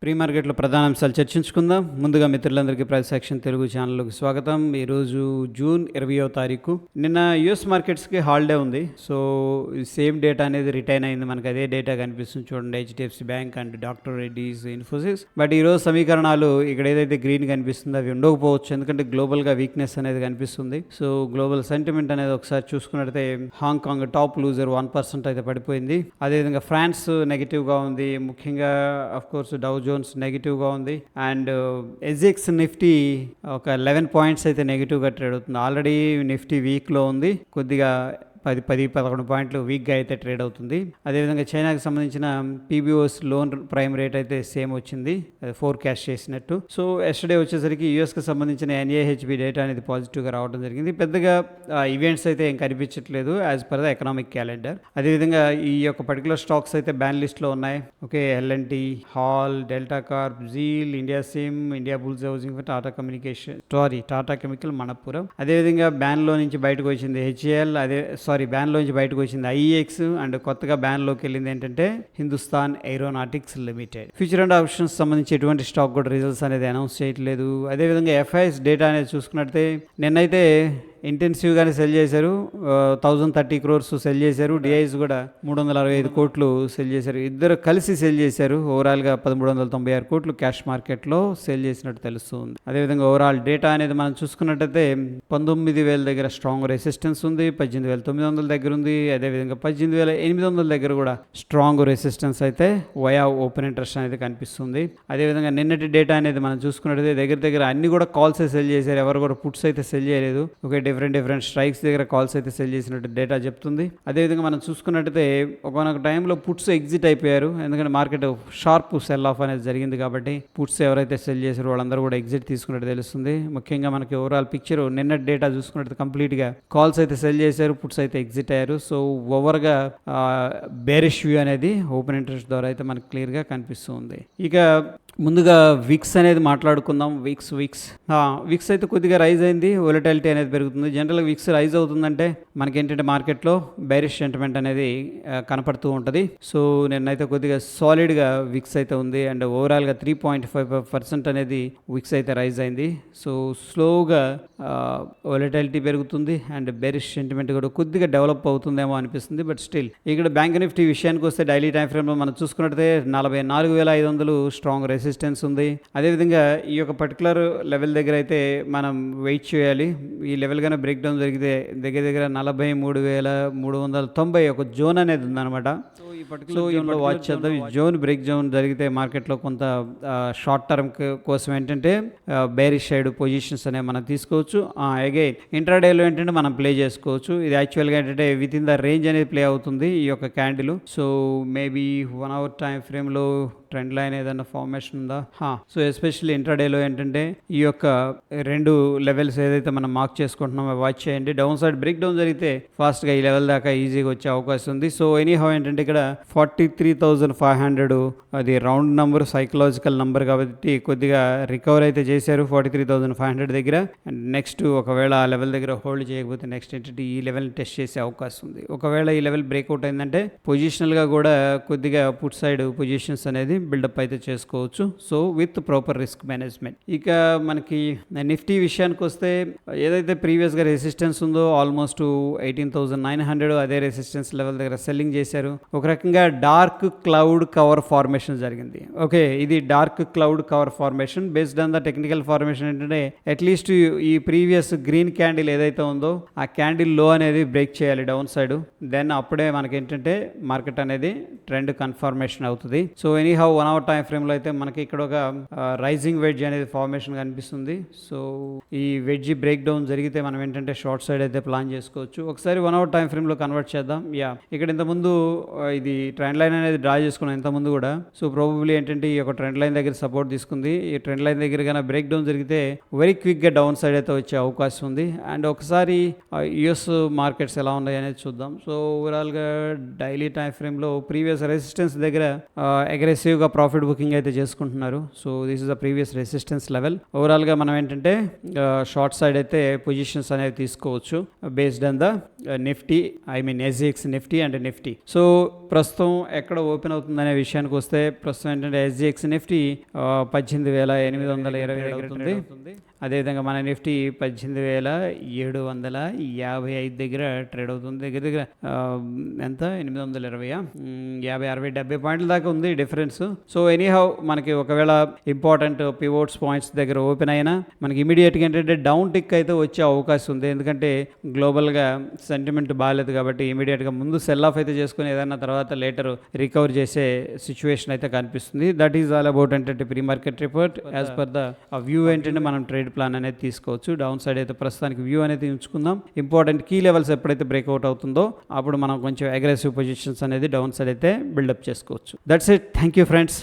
Pre మార్కెట్లో ప్రధాన అంశాలు చర్చించుకుందాం. ముందుగా మిత్రులందరికీ ప్రైస్ యాక్షన్ తెలుగు ఛానల్కి స్వాగతం. ఈరోజు జూన్ 20వ తారీఖు. నిన్న యుఎస్ మార్కెట్స్కి హాలిడే ఉంది. సో సేమ్ డేటా అనేది రిటైన్ అయింది. మనకు అదే డేటా కనిపిస్తుంది చూడండి, HDFC bank and doctor Reddy's, Infosys. But ఈరోజు సమీకరణాలు ఇక్కడ ఏదైతే గ్రీన్ కనిపిస్తుందో అవి ఉండకపోవచ్చు, ఎందుకంటే గ్లోబల్గా వీక్నెస్ అనేది కనిపిస్తుంది. సో గ్లోబల్ సెంటిమెంట్ అనేది ఒకసారి చూసుకున్నట్లయితే హాంకాంగ్ టాప్ లూజర్ 1% అయితే పడిపోయింది. అదేవిధంగా ఫ్రాన్స్ నెగిటివ్గా ఉంది. ముఖ్యంగా అఫ్కోర్స్ డౌ జోన్స్ నెగిటివ్గా ఉంది. అండ్ ఎస్ఎక్స్ నిఫ్టీ ఒక 11 పాయింట్స్ అయితే నెగిటివ్గా ట్రేడ్ అవుతుంది. ఆల్రెడీ నిఫ్టీ వీక్లో ఉంది, కొద్దిగా 10-11 పాయింట్లు వీక్గా అయితే ట్రేడ్ అవుతుంది. అదేవిధంగా చైనాకి సంబంధించిన పీబీఓస్ లోన్ ప్రైమ్ రేట్ అయితే సేమ్ వచ్చింది, అది ఫోర్కాస్ట్ చేసినట్టు. సో ఎస్టర్డే వచ్చేసరికి యూఎస్కి సంబంధించిన ఎన్ఏహెచ్బి డేటా అనేది పాజిటివ్గా రావడం జరిగింది. పెద్దగా ఈవెంట్స్ అయితే ఏం కనిపించట్లేదు as per the economic calendar. అదేవిధంగా ఈ యొక్క పర్టికులర్ స్టాక్స్ అయితే బ్యాన్ లిస్ట్లో ఉన్నాయి. Okay, LNT, HAL, Delta corp, ZEEL, India సిమ్, Indiabulls housing, Tata chemical, Manappuram. అదేవిధంగా బ్యాన్లో నుంచి బయటకు వచ్చింది హెచ్ఏఎల్, బ్యాన్లోంచి బయటకు వచ్చింది ఐఈఎక్స్, అండ్ కొత్తగా బ్యాన్లోకి వెళ్ళింది ఏంటంటే Hindustan aeronautics limited. Future and options సంబంధించి ఎటువంటి స్టాక్ కూడా రిజల్ట్స్ అనేది అనౌన్స్ చేయట్లేదు. అదేవిధంగా ఎఫ్ఐఎస్ డేటా అనేది చూసుకున్నట్లయితే నిన్నైతే ఇంటెన్సివ్గానే సెల్ చేశారు, 1030 crores సెల్ చేశారు. డిఐస్ కూడా 365 కోట్లు సెల్ చేశారు. ఇద్దరు కలిసి సెల్ చేశారు. ఓవరాల్గా 1396 కోట్లు క్యాష్ మార్కెట్లో సెల్ చేసినట్టు తెలుస్తుంది. అదేవిధంగా ఓవరాల్ డేటా అనేది మనం చూసుకున్నట్టయితే 19,000 దగ్గర స్ట్రాంగ్ రెసిస్టెన్స్ ఉంది, 18,900 దగ్గర ఉంది. అదేవిధంగా 18,800 దగ్గర కూడా స్ట్రాంగ్ రెసిస్టెన్స్ అయితే వయా ఓపెన్ ఇంట్రెస్ట్ అనేది కనిపిస్తుంది. అదేవిధంగా నిన్నటి డేటా అనేది మనం చూసుకున్నట్టయితే దగ్గర అన్ని కూడా కాల్స్ సెల్ చేశారు, ఎవరు కూడా పుట్స్ అయితే సెల్ చేయలేదు. ఒక డిఫరెంట్ స్ట్రైక్స్ దగ్గర కాల్స్ అయితే సెల్ చేసినట్టు డేటా చెప్తుంది. అదేవిధంగా మనం చూసుకున్నట్టయితే ఒకనొక టైంలో పుట్స్ ఎగ్జిట్ అయిపోయారు, ఎందుకంటే మార్కెట్ షార్ప్ సెల్ ఆఫ్ అనేది జరిగింది కాబట్టి పుట్స్ ఎవరైతే సెల్ చేశారో వాళ్ళందరూ కూడా ఎగ్జిట్ తీసుకున్నట్టు తెలుస్తుంది. ముఖ్యంగా మనకి ఓవరాల్ పిక్చర్ నిన్న డేటా చూసుకున్నట్టు కంప్లీట్గా కాల్స్ అయితే సెల్ చేశారు, పుట్స్ అయితే ఎగ్జిట్ అయ్యారు. సో ఓవర్గా బేరిష్ వ్యూ అనేది ఓపెన్ ఇంట్రెస్ట్ ద్వారా అయితే మనకు క్లియర్గా కనిపిస్తుంది. ఇక ముందుగా విక్స్ అనేది మాట్లాడుకుందాం. విక్స్ అయితే కొద్దిగా రైజ్ అయింది, వొలటిలిటీ అనేది పెరుగుతుంది. జనరల్గా విక్స్ రైజ్ అవుతుందంటే మనకేంటంటే మార్కెట్లో బేరిష్ సెంటిమెంట్ అనేది కనపడుతూ ఉంటుంది. సో నిన్నైతే కొద్దిగా సాలిడ్గా విక్స్ అయితే ఉంది, అండ్ ఓవరాల్గా 3.55% అనేది విక్స్ అయితే రైజ్ అయింది. సో స్లోగా వొలటిలిటీ పెరుగుతుంది అండ్ బేరిష్ సెంటిమెంట్ కూడా కొద్దిగా డెవలప్ అవుతుందేమో అనిపిస్తుంది. బట్ స్టిల్ ఇక్కడ బ్యాంక్ నిఫ్టీ విషయానికి వస్తే డైలీ టైం ఫ్రేమ్లో మనం చూసుకున్నట్లయితే 44,500 స్ట్రాంగ్ రెసిస్టెన్స్ ఉంది. అదేవిధంగా ఈ యొక్క పర్టికులర్ లెవెల్ దగ్గర అయితే మనం వెయిట్ చేయాలి. ఈ లెవెల్ గానే బ్రేక్ డౌన్ జరిగితే దగ్గర 43,390 ఒక జోన్ అనేది ఉందన్నమాట. సో ఇందులో వాచ్ చేద్దాం. ఈ బ్రేక్ జోన్ జరిగితే మార్కెట్లో కొంత షార్ట్ టర్మ్ కోసం ఏంటంటే బేరిష్ సైడ్ పొజిషన్స్ అనేవి మనం తీసుకోవచ్చు. అగైన్ ఇంట్రాడేలో ఏంటంటే మనం ప్లే చేసుకోవచ్చు. ఇది యాక్చువల్గా ఏంటంటే విత్ ఇన్ ద రేంజ్ అనేది ప్లే అవుతుంది ఈ యొక్క candle. So maybe 1 hour time ఫ్రేమ్లో ట్రెండ్ లైన్ ఏదైనా ఫార్మేషన్ ఉందా? సో ఎస్పెషల్లీ ఇంట్రాడేలో ఏంటంటే ఈ యొక్క 2 లెవెల్స్ ఏదైతే మనం మార్క్ చేసుకుంటున్నామో వాచ్ చేయండి. డౌన్ సైడ్ బ్రేక్ డౌన్ జరిగితే ఫాస్ట్గా ఈ లెవెల్ దాకా ఈజీగా వచ్చే అవకాశం ఉంది. సో ఎనీహౌ ఏంటంటే ఇక్కడ 43,500 అది రౌండ్ నెంబర్, సైకలాజికల్ నెంబర్ కాబట్టి కొద్దిగా రికవర్ అయితే చేశారు 43,500 దగ్గర. అండ్ నెక్స్ట్ ఒకవేళ ఆ లెవెల్ దగ్గర హోల్డ్ చేయకపోతే నెక్స్ట్ ఏంటంటే ఈ లెవెల్ని టెస్ట్ చేసే అవకాశం ఉంది. ఒకవేళ ఈ లెవెల్ బ్రేక్అవుట్ అయిందంటే పొజిషనల్గా కూడా కొద్దిగా పుట్ సైడ్ పొజిషన్స్ అనేది బిల్డప్ అయితే చేసుకోవచ్చు. So with proper risk management. ఇక మనకి నిఫ్టీ విషయానికి వస్తే ఏదైతే ప్రీవియస్గా రెసిస్టెన్స్ ఉందో ఆల్మోస్ట్ 18,900 అదే రెసిస్టెన్స్ లెవెల్ దగ్గర సెల్లింగ్ చేశారు. ఒక రకంగా డార్క్ క్లౌడ్ కవర్ ఫార్మేషన్ జరిగింది. ఓకే, ఇది dark cloud cover formation based on the technical formation ఏంటంటే అట్లీస్ట్ ఈ ప్రీవియస్ గ్రీన్ క్యాండిల్ ఏదైతే ఉందో ఆ క్యాండిల్ లో అనేది బ్రేక్ చేయాలి డౌన్ సైడ్. దెన్ అప్పుడే మనకి ఏంటంటే మార్కెట్ అనేది ట్రెండ్ కన్ఫర్మేషన్ అవుతుంది. సో ఎనీహౌ 1 hour టైం ఫ్రేమ్లో అయితే మనకి ఇక్కడ ఒక రైజింగ్ వెడ్జ్ అనేది ఫార్మేషన్ కనిపిస్తుంది. సో ఈ వెడ్జ్ బ్రేక్ డౌన్ జరిగితే మనం ఏంటంటే షార్ట్ సైడ్ అయితే ప్లాన్ చేసుకోవచ్చు. ఒకసారి 1 hour టైం ఫ్రేమ్లో కన్వర్ట్ చేద్దాం. ఇక్కడ ఇంతకుముందు ఇది ట్రెండ్ లైన్ అనేది డ్రా చేసుకున్నాం ఇంతకుముందు కూడా. సో ప్రాబబ్లీ ఏంటంటే ఈ యొక్క ట్రెండ్ లైన్ దగ్గర సపోర్ట్ తీసుకుంది. ఈ ట్రెండ్ లైన్ దగ్గర కన్నా బ్రేక్ డౌన్ జరిగితే వెరీ క్విక్గా డౌన్ సైడ్ అయితే వచ్చే అవకాశం ఉంది. అండ్ ఒకసారి యుఎస్ మార్కెట్స్ ఎలా ఉన్నాయి అనేది చూద్దాం. సో ఓవరాల్గా డైలీ టైం ఫ్రేమ్లో ప్రీవియస్ రెసిస్టెన్స్ దగ్గర అగ్రెసివ్గా ప్రాఫిట్ బుకింగ్ అయితే చేసుకుంటున్నారు. So this is the previous resistance level. ఓవరాల్గా మనం ఏంటంటే షార్ట్ సైడ్ అయితే పొజిషన్స్ అనేవి తీసుకోవచ్చు based on the Nifty, SGX Nifty and Nifty. So ప్రస్తుతం ఎక్కడ ఓపెన్ అవుతుందనే విషయానికి వస్తే ప్రస్తుతం ఏంటంటే SGX నిఫ్టీ 18,820 దగ్గర అవుతుంది. అదేవిధంగా మన నిఫ్టీ 18,755 దగ్గర ట్రేడ్ అవుతుంది. దగ్గర దగ్గర ఎంత 820 50-60-70 పాయింట్ల దాకా ఉంది డిఫరెన్స్. సో ఎనీహౌ మనకి ఒకవేళ ఇంపార్టెంట్ పివోట్స్ పాయింట్స్ దగ్గర ఓపెన్ అయినా మనకి ఇమీడియట్గా ఏంటంటే డౌన్ టిక్ అయితే వచ్చే అవకాశం ఉంది. ఎందుకంటే గ్లోబల్గా సెంటిమెంట్ బాగాలేదు కాబట్టి ఇమీడియట్గా ముందు సెల్ ఆఫ్ అయితే చేసుకుని ఏదైనా తర్వాత లేటర్ రికవర్ చేసే సిచ్యువేషన్ అయితే కనిపిస్తుంది. దట్ ఈజ్ ఆల్ అబౌట్ ఏంటంటే pre market report. As per the view ఏంటంటే మనం ట్రేడ్ ప్లాన్ అనేది తీసుకోవచ్చు. డౌన్ సైడ్ అయితే ప్రస్తుతానికి వ్యూ అనేది ఉంచుకుందాం. ఇంపార్టెంట్ కీ లెవెల్స్ ఎప్పుడైతే బ్రేక్అవుట్ అవుతుందో అప్పుడు మనం కొంచెం అగ్రెసివ్ పొజిషన్స్ అనేది డౌన్ సైడ్ అయితే బిల్డప్ చేసుకోవచ్చు. That's it. Thank you friends.